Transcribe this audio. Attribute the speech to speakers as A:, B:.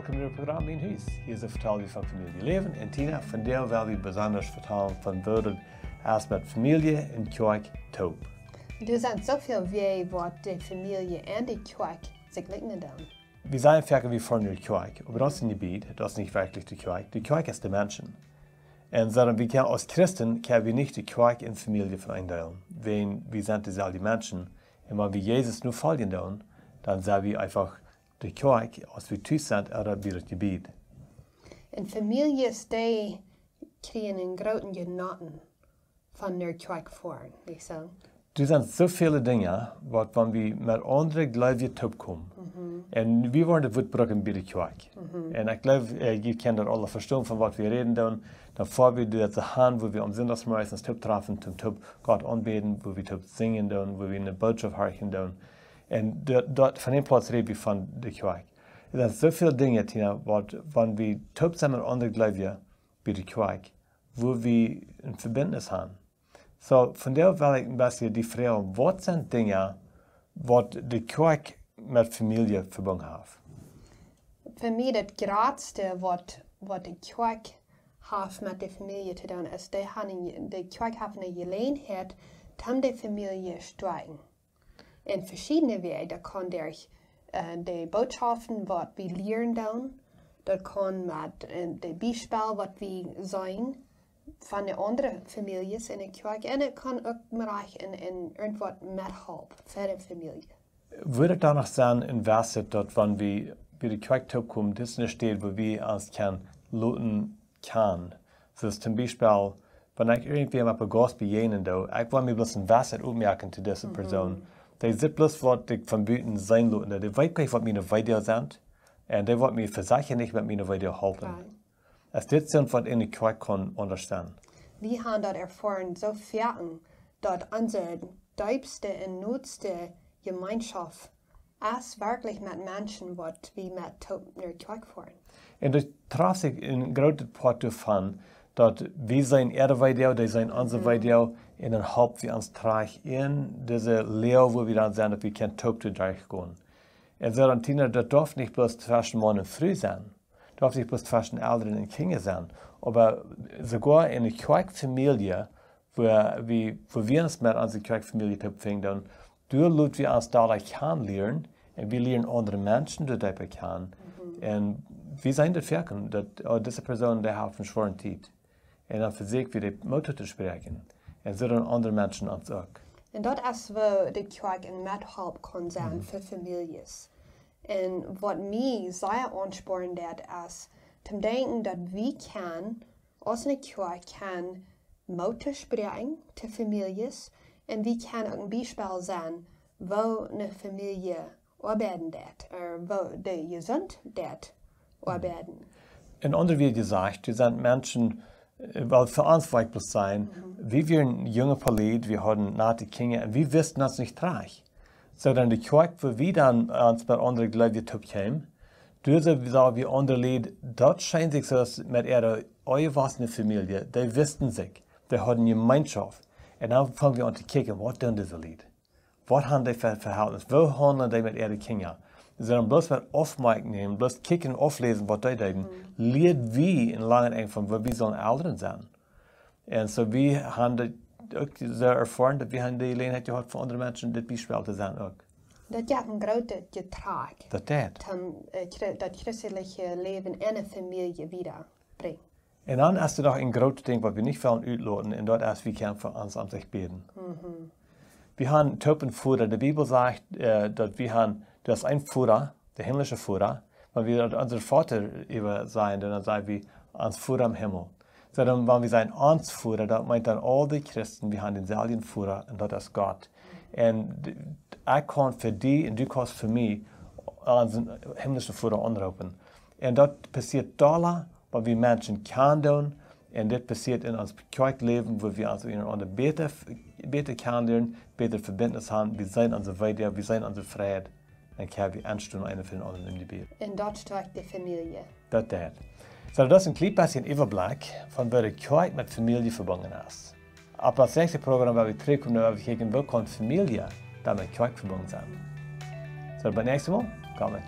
A: welkom bij het programma in huis. Hier vertellen we van familieleven en Tina, vandaag wil we besonders vertellen van woorden als met familie en Kjoakj top.
B: Er zijn zoveel wie wat de familie en de Kjoakj zich liggen doen.
A: Wir sagen vielleicht wie von der Kjoakj, aber das ist nicht Gebiet, das ist nicht wirklich die Kjoakj. Die Kjoakj ist der Menschen. Und sondern wir können als Christen können wir nicht die Kjoakj in Familie vereinteilen. Wenn wir sind dieselbe Menschen und wenn wir Jesus nur folgen tun, dann sagen wir einfach die Kjoakj, als wir Tüß sind, oder wir das Gebiet.
B: En families die krijgen een grote genoten van de Kjoakj voor, niet zo?
A: Er sind so viele Dinge, was wenn wir mit anderen Gläubigen topkommen. Und wir wollen das Wutbrücken bei der Kjoakj. Und ich glaube, ihr kennt das alle verstehen, von was wir reden. Dann vor wir das Hand, wo wir am Sonntagsmorgen uns top treffen, zum Top Gott anbeten, wo wir top singen, wo wir eine Botschaft hören. Und dort von dem Platz reden wir von der Kjoakj. Es sind so viele Dinge, Tina, was, wenn wir top sind mit anderen Gläubigen bei der Kjoakj, wo wir ein Verbindnis haben. So, von der will ich ein bisschen die Frage, was sind Dinge, was die Kjoakj mit Familie verbunden hat?
B: Für mich das Größte, was die Kjoakj hat mit der Familie zu tun, ist, die Kjoakj hat eine Gelegenheit, die Familie zu stärken. In verschiedene Wege, da kann durch die Botschaften, was wir lernen, das kann mit dem Beispiel, was wir sein, von den anderen Familien in der Kjoakj, und es kann auch in irgendwas mithelfen für die Familie.
A: Würde danach sein, in Verse, dort, wenn wir bei der Kjoakj kommen, das ist eine Stelle, wo wir uns luten kann. So ist zum Beispiel, wenn ich irgendwie mal bei Gott begegnen, ich will mir bloß ein Verse ummerken zu dieser Person. Die sieht bloß, was ich von Büten sein luten. Die weiß gar nicht, was meine Weide sind. Und die wird mir versichern, nicht mit meiner Weide helfen. Es ist so, was in der Kjoakj kann unterstehen.
B: Wir haben das erfahren, so viel, dass unsere tiefste und nutste Gemeinschaft ist wirklich mit Menschen, was wir mit der Kjoakj fahren.
A: Und das traf sich in großer Part davon, dass wir sein Erde, die sein unsere Weide, und dann haben wir uns trage in diese Lehre, wo wir dann sind, dass wir kein Top zu durchgehen. Und so dann, Tina, das darf nicht bloß zwischen Mann und Früh sein. Darf nicht bloß zwischen Eltern und Kindern sein. Aber sogar in der Kjoakj-Familie, wo wir uns mit unserer Kjoakj-Familie finden, dort wir uns dadurch kennenlernen und wir lernen andere Menschen dabei kennen. Und wir sind das Wirken, dass diese Person, die hat einen schweren Zeit. Und dann versuchen wir, die Mutter zu sprechen. Und so dann andere Menschen uns auch.
B: Und das ist, wo die Kjoakj ein Mithilfe kann sein für Familien. Und was mich sehr anspornt ist, zu denken, dass wir aus einer Kjoakj Mutter sprechen zu Familien und wir können auch ein Beispiel sein, wo eine Familie arbeiten wird, oder wo die gesund wird arbeiten.
A: In anderen wie gesagt, wir sind Menschen, weil für uns bloß sein, wie wir ein junger Polit, wir haben nette Kinder und wir wissen das nicht reich. So dann die Kjoakj, wo wir dann uns bei anderen Gläubigen kommen, diese sagen wir andere Leute, dort scheint sich so, dass mit ihrer eine Familie, die wissen sich, die haben eine Gemeinschaft. Und dann fangen wir an zu gucken, was tun diese Leute? Was haben die für Verhältnis? Wo handeln die mit ihren Kindern? Sie dann bloß mit Aufmerksamkeit nehmen, bloß kicken und auflesen, was die tun. Lehrt wie in langen Eng von, wo wir so Eltern sind. Und so wir haben auch sehr erfahren, dass wir die Gelegenheit gehabt von anderen Menschen, das Beispiel zu sein auch.
B: Das ist ein großes Getrag, das christliche Leben in eine Familie wiederbringt.
A: Und dann ist es noch ein großes Ding, was wir nicht wollen utloten, und dort ist, wir können für uns an sich beten. Wir haben Top und Vater. Die Bibel sagt, dass wir haben, das ist ein Vater, der himmlische Vater, weil wir unser Vater sein, dann sagen wir, uns Vater im Himmel. So dann, wenn wir sagen, uns Vater, das meint dann all die Christen, wir haben denselben Vater, und das ist Gott. Und ich kann für die, und du kannst für mich, unseren himmlischen Vater anrufen. Und das passiert da, weil wir Menschen kennen, und das passiert in unserem Kjoakj-Leben, wo wir uns einander besser kennenlernen, besser Verbindnis haben, wir sehen unsere Weide, wir sehen unsere Freiheit, dann können wir anstehen, einer für den anderen im Gebet.
B: Und dort stärkt die Familie.
A: Das. So, das ist ein klein bisschen Überblick von wie die Kjoakj mit Familie verbunden ist. Ab das nächste Programm, wo wir zurückkommen, wo wir gucken, wo kann Familie damit Kjoakj verbunden sein. So, beim nächsten Mal, kommt mit